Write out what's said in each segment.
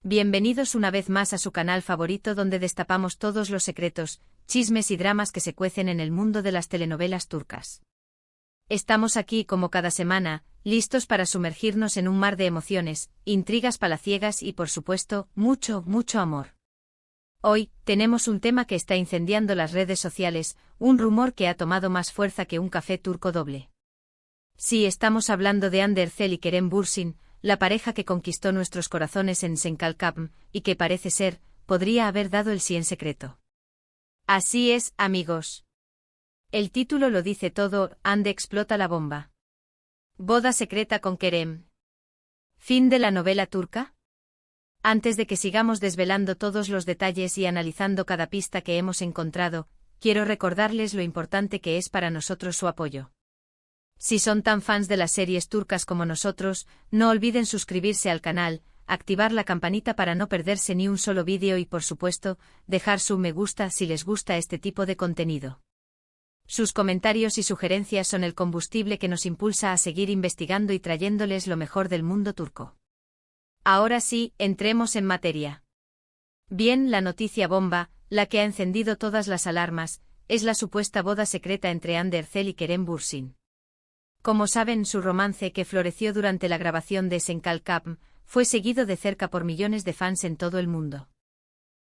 Bienvenidos una vez más a su canal favorito donde destapamos todos los secretos, chismes y dramas que se cuecen en el mundo de las telenovelas turcas. Estamos aquí como cada semana, listos para sumergirnos en un mar de emociones, intrigas palaciegas y por supuesto, mucho amor. Hoy, tenemos un tema que está incendiando las redes sociales, un rumor que ha tomado más fuerza que un café turco doble. Sí, estamos hablando de Hande Erçel y Kerem Bürsin, la pareja que conquistó nuestros corazones en Senkalkapm, y que parece ser, podría haber dado el sí en secreto. Así es, amigos. El título lo dice todo, Hande explota la bomba. Boda secreta con Kerem. ¿Fin de la novela turca? Antes de que sigamos desvelando todos los detalles y analizando cada pista que hemos encontrado, quiero recordarles lo importante que es para nosotros su apoyo. Si son tan fans de las series turcas como nosotros, no olviden suscribirse al canal, activar la campanita para no perderse ni un solo vídeo y por supuesto, dejar su me gusta si les gusta este tipo de contenido. Sus comentarios y sugerencias son el combustible que nos impulsa a seguir investigando y trayéndoles lo mejor del mundo turco. Ahora sí, entremos en materia. Bien, la noticia bomba, la que ha encendido todas las alarmas, es la supuesta boda secreta entre Hande Erçel y Kerem Bürsin. Como saben, su romance que floreció durante la grabación de Senkalkapm fue seguido de cerca por millones de fans en todo el mundo.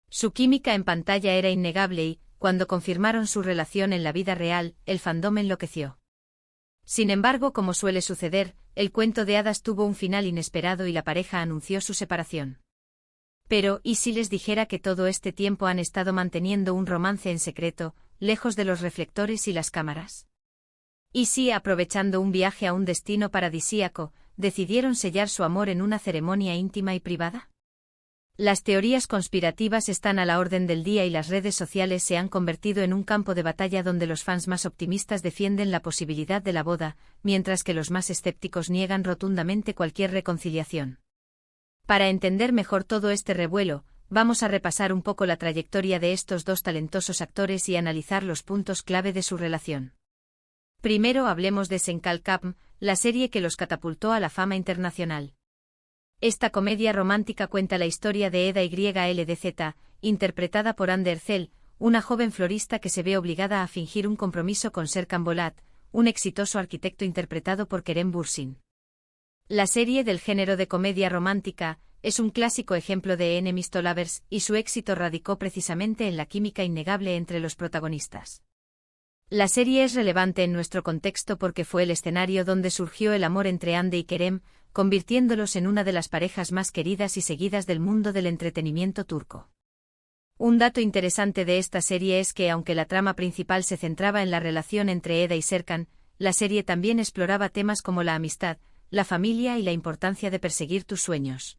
Su química en pantalla era innegable y, cuando confirmaron su relación en la vida real, el fandom enloqueció. Sin embargo, como suele suceder, el cuento de hadas tuvo un final inesperado y la pareja anunció su separación. Pero, ¿y si les dijera que todo este tiempo han estado manteniendo un romance en secreto, lejos de los reflectores y las cámaras? ¿Y si, aprovechando un viaje a un destino paradisíaco, decidieron sellar su amor en una ceremonia íntima y privada? Las teorías conspirativas están a la orden del día y las redes sociales se han convertido en un campo de batalla donde los fans más optimistas defienden la posibilidad de la boda, mientras que los más escépticos niegan rotundamente cualquier reconciliación. Para entender mejor todo este revuelo, vamos a repasar un poco la trayectoria de estos dos talentosos actores y analizar los puntos clave de su relación. Primero hablemos de Senkalkapm, la serie que los catapultó a la fama internacional. Esta comedia romántica cuenta la historia de Eda YLDZ, interpretada por Hande Erçel, una joven florista que se ve obligada a fingir un compromiso con Serkan Bolat, un exitoso arquitecto interpretado por Kerem Bürsin. La serie del género de comedia romántica es un clásico ejemplo de enemies to lovers y su éxito radicó precisamente en la química innegable entre los protagonistas. La serie es relevante en nuestro contexto porque fue el escenario donde surgió el amor entre Hande y Kerem, convirtiéndolos en una de las parejas más queridas y seguidas del mundo del entretenimiento turco. Un dato interesante de esta serie es que aunque la trama principal se centraba en la relación entre Eda y Serkan, la serie también exploraba temas como la amistad, la familia y la importancia de perseguir tus sueños.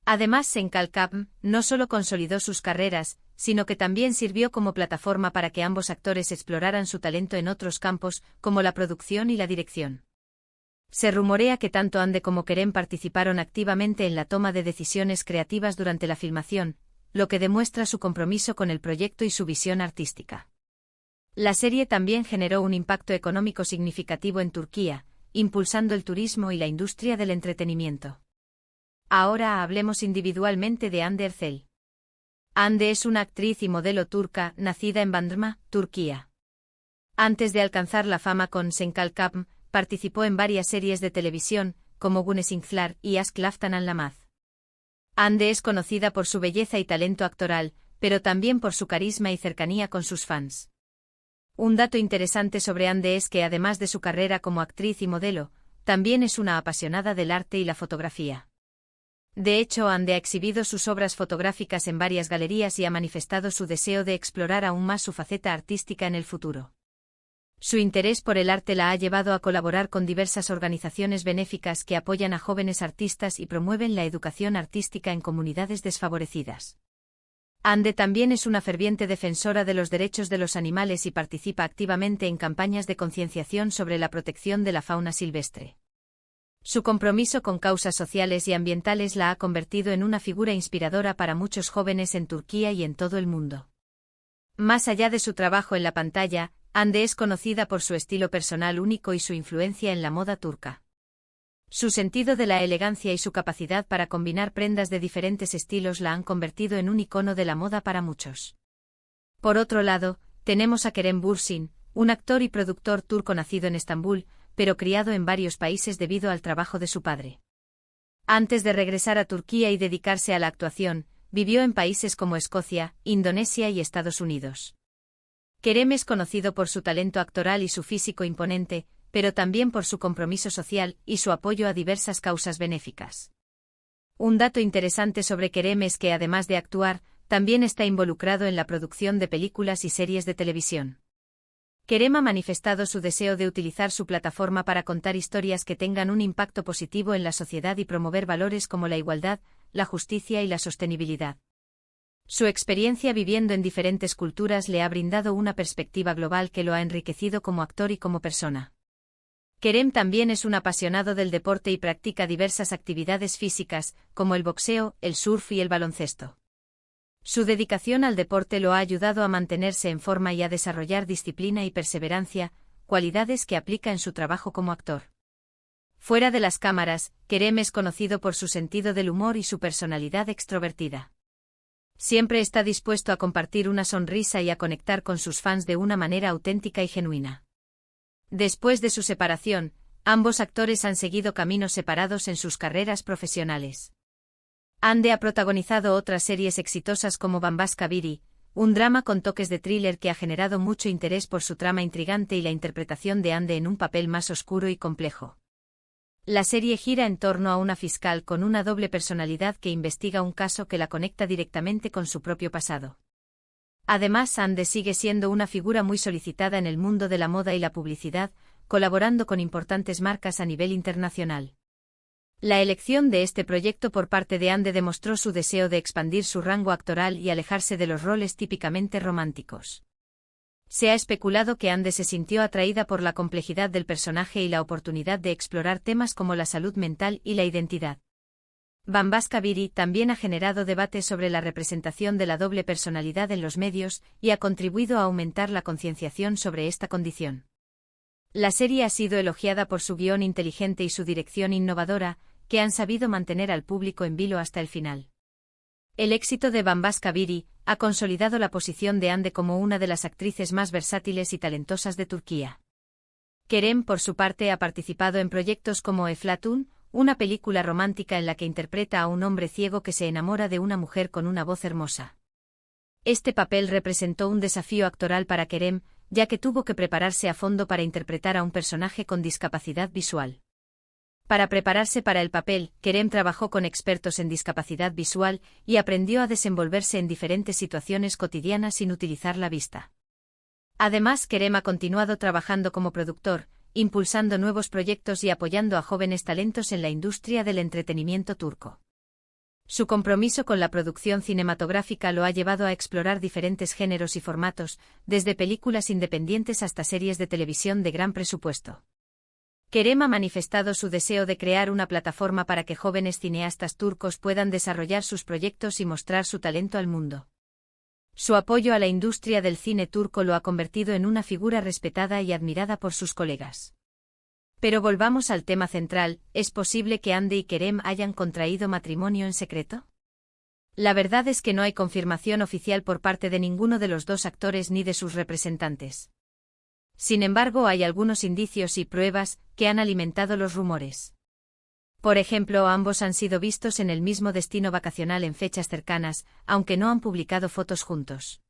Además, Senkalkapm no solo consolidó sus carreras, sino que también sirvió como plataforma para que ambos actores exploraran su talento en otros campos, como la producción y la dirección. Se rumorea que tanto Hande como Kerem participaron activamente en la toma de decisiones creativas durante la filmación, lo que demuestra su compromiso con el proyecto y su visión artística. La serie también generó un impacto económico significativo en Turquía, impulsando el turismo y la industria del entretenimiento. Ahora hablemos individualmente de Hande Erçel. Hande es una actriz y modelo turca, nacida en Bandırma, Turquía. Antes de alcanzar la fama con Senkalkapm, participó en varias series de televisión, como Güneşinkler y Aşk Laftan Anlamaz. Hande es conocida por su belleza y talento actoral, pero también por su carisma y cercanía con sus fans. Un dato interesante sobre Hande es que además de su carrera como actriz y modelo, también es una apasionada del arte y la fotografía. De hecho, Hande ha exhibido sus obras fotográficas en varias galerías y ha manifestado su deseo de explorar aún más su faceta artística en el futuro. Su interés por el arte la ha llevado a colaborar con diversas organizaciones benéficas que apoyan a jóvenes artistas y promueven la educación artística en comunidades desfavorecidas. Hande también es una ferviente defensora de los derechos de los animales y participa activamente en campañas de concienciación sobre la protección de la fauna silvestre. Su compromiso con causas sociales y ambientales la ha convertido en una figura inspiradora para muchos jóvenes en Turquía y en todo el mundo. Más allá de su trabajo en la pantalla, Hande es conocida por su estilo personal único y su influencia en la moda turca. Su sentido de la elegancia y su capacidad para combinar prendas de diferentes estilos la han convertido en un icono de la moda para muchos. Por otro lado, tenemos a Kerem Bürsin, un actor y productor turco nacido en Estambul, pero criado en varios países debido al trabajo de su padre. Antes de regresar a Turquía y dedicarse a la actuación, vivió en países como Escocia, Indonesia y Estados Unidos. Kerem es conocido por su talento actoral y su físico imponente, pero también por su compromiso social y su apoyo a diversas causas benéficas. Un dato interesante sobre Kerem es que además de actuar, también está involucrado en la producción de películas y series de televisión. Kerem ha manifestado su deseo de utilizar su plataforma para contar historias que tengan un impacto positivo en la sociedad y promover valores como la igualdad, la justicia y la sostenibilidad. Su experiencia viviendo en diferentes culturas le ha brindado una perspectiva global que lo ha enriquecido como actor y como persona. Kerem también es un apasionado del deporte y practica diversas actividades físicas, como el boxeo, el surf y el baloncesto. Su dedicación al deporte lo ha ayudado a mantenerse en forma y a desarrollar disciplina y perseverancia, cualidades que aplica en su trabajo como actor. Fuera de las cámaras, Kerem es conocido por su sentido del humor y su personalidad extrovertida. Siempre está dispuesto a compartir una sonrisa y a conectar con sus fans de una manera auténtica y genuina. Después de su separación, ambos actores han seguido caminos separados en sus carreras profesionales. Hande ha protagonizado otras series exitosas como Bambaşka Biri, un drama con toques de thriller que ha generado mucho interés por su trama intrigante y la interpretación de Hande en un papel más oscuro y complejo. La serie gira en torno a una fiscal con una doble personalidad que investiga un caso que la conecta directamente con su propio pasado. Además, Hande sigue siendo una figura muy solicitada en el mundo de la moda y la publicidad, colaborando con importantes marcas a nivel internacional. La elección de este proyecto por parte de Hande demostró su deseo de expandir su rango actoral y alejarse de los roles típicamente románticos. Se ha especulado que Hande se sintió atraída por la complejidad del personaje y la oportunidad de explorar temas como la salud mental y la identidad. Bambaşka Biri también ha generado debates sobre la representación de la doble personalidad en los medios y ha contribuido a aumentar la concienciación sobre esta condición. La serie ha sido elogiada por su guión inteligente y su dirección innovadora, que han sabido mantener al público en vilo hasta el final. El éxito de Bambaşka Biri ha consolidado la posición de Hande como una de las actrices más versátiles y talentosas de Turquía. Kerem, por su parte, ha participado en proyectos como Eflatun, una película romántica en la que interpreta a un hombre ciego que se enamora de una mujer con una voz hermosa. Este papel representó un desafío actoral para Kerem, ya que tuvo que prepararse a fondo para interpretar a un personaje con discapacidad visual. Para prepararse para el papel, Kerem trabajó con expertos en discapacidad visual y aprendió a desenvolverse en diferentes situaciones cotidianas sin utilizar la vista. Además, Kerem ha continuado trabajando como productor, impulsando nuevos proyectos y apoyando a jóvenes talentos en la industria del entretenimiento turco. Su compromiso con la producción cinematográfica lo ha llevado a explorar diferentes géneros y formatos, desde películas independientes hasta series de televisión de gran presupuesto. Kerem ha manifestado su deseo de crear una plataforma para que jóvenes cineastas turcos puedan desarrollar sus proyectos y mostrar su talento al mundo. Su apoyo a la industria del cine turco lo ha convertido en una figura respetada y admirada por sus colegas. Pero volvamos al tema central, ¿es posible que Hande y Kerem hayan contraído matrimonio en secreto? La verdad es que no hay confirmación oficial por parte de ninguno de los dos actores ni de sus representantes. Sin embargo, hay algunos indicios y pruebas que han alimentado los rumores. Por ejemplo, ambos han sido vistos en el mismo destino vacacional en fechas cercanas, aunque no han publicado fotos juntos.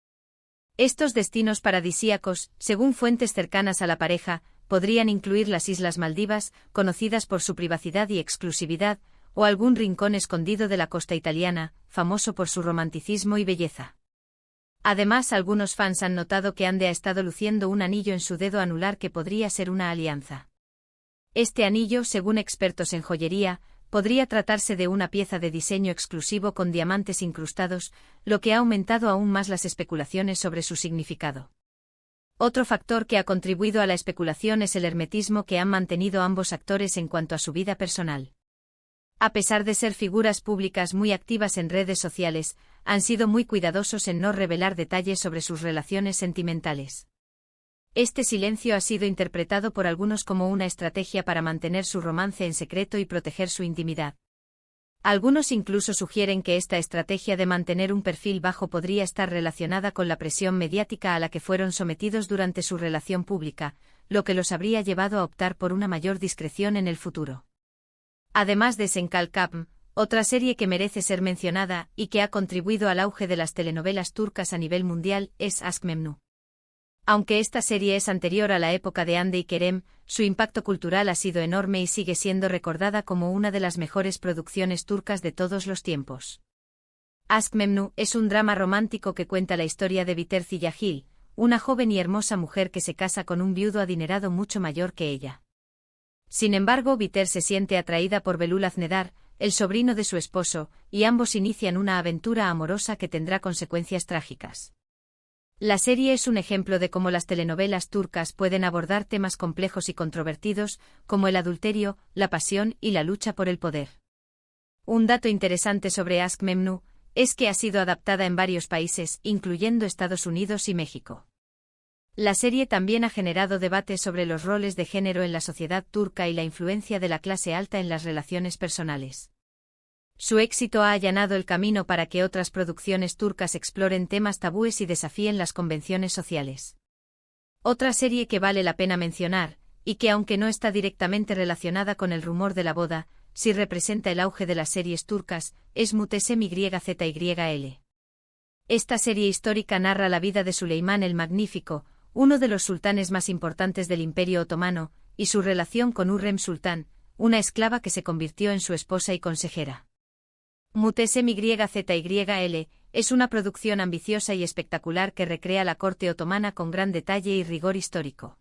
Estos destinos paradisíacos, según fuentes cercanas a la pareja, podrían incluir las Islas Maldivas, conocidas por su privacidad y exclusividad, o algún rincón escondido de la costa italiana, famoso por su romanticismo y belleza. Además, algunos fans han notado que Hande ha estado luciendo un anillo en su dedo anular que podría ser una alianza. Este anillo, según expertos en joyería, podría tratarse de una pieza de diseño exclusivo con diamantes incrustados, lo que ha aumentado aún más las especulaciones sobre su significado. Otro factor que ha contribuido a la especulación es el hermetismo que han mantenido ambos actores en cuanto a su vida personal. A pesar de ser figuras públicas muy activas en redes sociales, han sido muy cuidadosos en no revelar detalles sobre sus relaciones sentimentales. Este silencio ha sido interpretado por algunos como una estrategia para mantener su romance en secreto y proteger su intimidad. Algunos incluso sugieren que esta estrategia de mantener un perfil bajo podría estar relacionada con la presión mediática a la que fueron sometidos durante su relación pública, lo que los habría llevado a optar por una mayor discreción en el futuro. Además de Senkalkapm, otra serie que merece ser mencionada y que ha contribuido al auge de las telenovelas turcas a nivel mundial es Aşk Memnu. Aunque esta serie es anterior a la época de Hande y Kerem, su impacto cultural ha sido enorme y sigue siendo recordada como una de las mejores producciones turcas de todos los tiempos. Aşk Memnu es un drama romántico que cuenta la historia de Biter Ziyagil, una joven y hermosa mujer que se casa con un viudo adinerado mucho mayor que ella. Sin embargo, Biter se siente atraída por Belul Aznedar, el sobrino de su esposo, y ambos inician una aventura amorosa que tendrá consecuencias trágicas. La serie es un ejemplo de cómo las telenovelas turcas pueden abordar temas complejos y controvertidos, como el adulterio, la pasión y la lucha por el poder. Un dato interesante sobre Aşk Memnu es que ha sido adaptada en varios países, incluyendo Estados Unidos y México. La serie también ha generado debates sobre los roles de género en la sociedad turca y la influencia de la clase alta en las relaciones personales. Su éxito ha allanado el camino para que otras producciones turcas exploren temas tabúes y desafíen las convenciones sociales. Otra serie que vale la pena mencionar, y que aunque no está directamente relacionada con el rumor de la boda, sí representa el auge de las series turcas, es Muhteşem Yzyl. Esta serie histórica narra la vida de Süleyman el Magnífico, uno de los sultanes más importantes del Imperio Otomano, y su relación con Hürrem Sultán, una esclava que se convirtió en su esposa y consejera. Muhteşem Yzyl es una producción ambiciosa y espectacular que recrea la corte otomana con gran detalle y rigor histórico.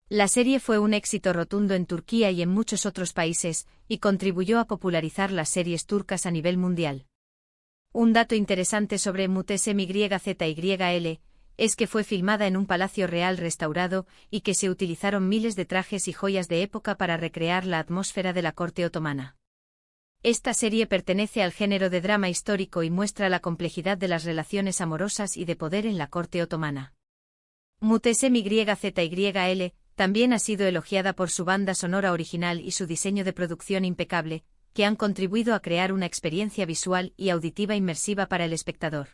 La serie fue un éxito rotundo en Turquía y en muchos otros países, y contribuyó a popularizar las series turcas a nivel mundial. Un dato interesante sobre Muhteşem Yzyl es que fue filmada en un palacio real restaurado y que se utilizaron miles de trajes y joyas de época para recrear la atmósfera de la corte otomana. Esta serie pertenece al género de drama histórico y muestra la complejidad de las relaciones amorosas y de poder en la corte otomana. Muhteşem Yzyl también ha sido elogiada por su banda sonora original y su diseño de producción impecable, que han contribuido a crear una experiencia visual y auditiva inmersiva para el espectador.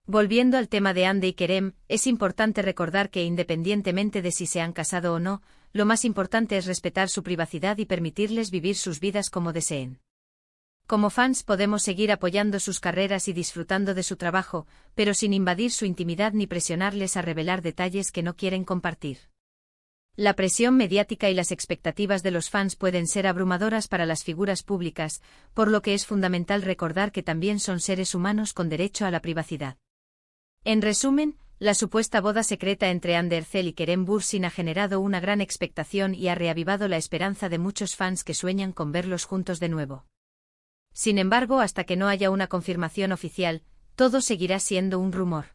Volviendo al tema de Hande y Kerem, es importante recordar que independientemente de si se han casado o no, lo más importante es respetar su privacidad y permitirles vivir sus vidas como deseen. Como fans podemos seguir apoyando sus carreras y disfrutando de su trabajo, pero sin invadir su intimidad ni presionarles a revelar detalles que no quieren compartir. La presión mediática y las expectativas de los fans pueden ser abrumadoras para las figuras públicas, por lo que es fundamental recordar que también son seres humanos con derecho a la privacidad. En resumen, la supuesta boda secreta entre Hande Erçel y Kerem Bürsin ha generado una gran expectación y ha reavivado la esperanza de muchos fans que sueñan con verlos juntos de nuevo. Sin embargo, hasta que no haya una confirmación oficial, todo seguirá siendo un rumor.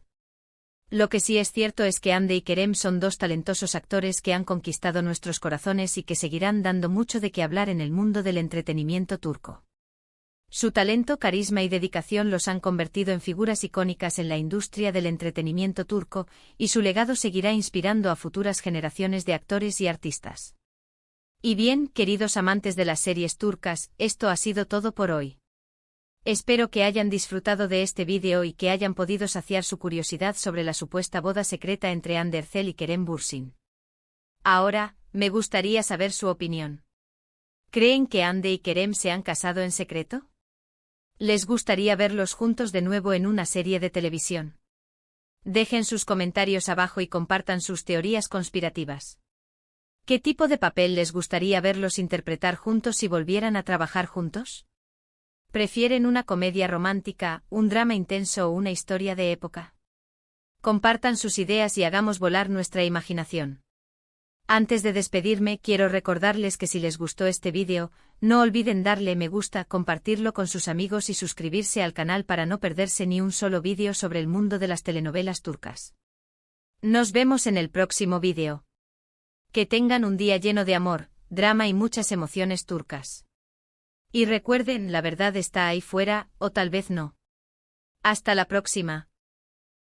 Lo que sí es cierto es que Hande y Kerem son dos talentosos actores que han conquistado nuestros corazones y que seguirán dando mucho de qué hablar en el mundo del entretenimiento turco. Su talento, carisma y dedicación los han convertido en figuras icónicas en la industria del entretenimiento turco, y su legado seguirá inspirando a futuras generaciones de actores y artistas. Y bien, queridos amantes de las series turcas, esto ha sido todo por hoy. Espero que hayan disfrutado de este vídeo y que hayan podido saciar su curiosidad sobre la supuesta boda secreta entre Hande Erçel y Kerem Bürsin. Ahora, me gustaría saber su opinión. ¿Creen que Hande y Kerem se han casado en secreto? ¿Les gustaría verlos juntos de nuevo en una serie de televisión? Dejen sus comentarios abajo y compartan sus teorías conspirativas. ¿Qué tipo de papel les gustaría verlos interpretar juntos si volvieran a trabajar juntos? ¿Prefieren una comedia romántica, un drama intenso o una historia de época? Compartan sus ideas y hagamos volar nuestra imaginación. Antes de despedirme, quiero recordarles que si les gustó este vídeo, no olviden darle me gusta, compartirlo con sus amigos y suscribirse al canal para no perderse ni un solo vídeo sobre el mundo de las telenovelas turcas. Nos vemos en el próximo vídeo. Que tengan un día lleno de amor, drama y muchas emociones turcas. Y recuerden, la verdad está ahí fuera, o tal vez no. Hasta la próxima.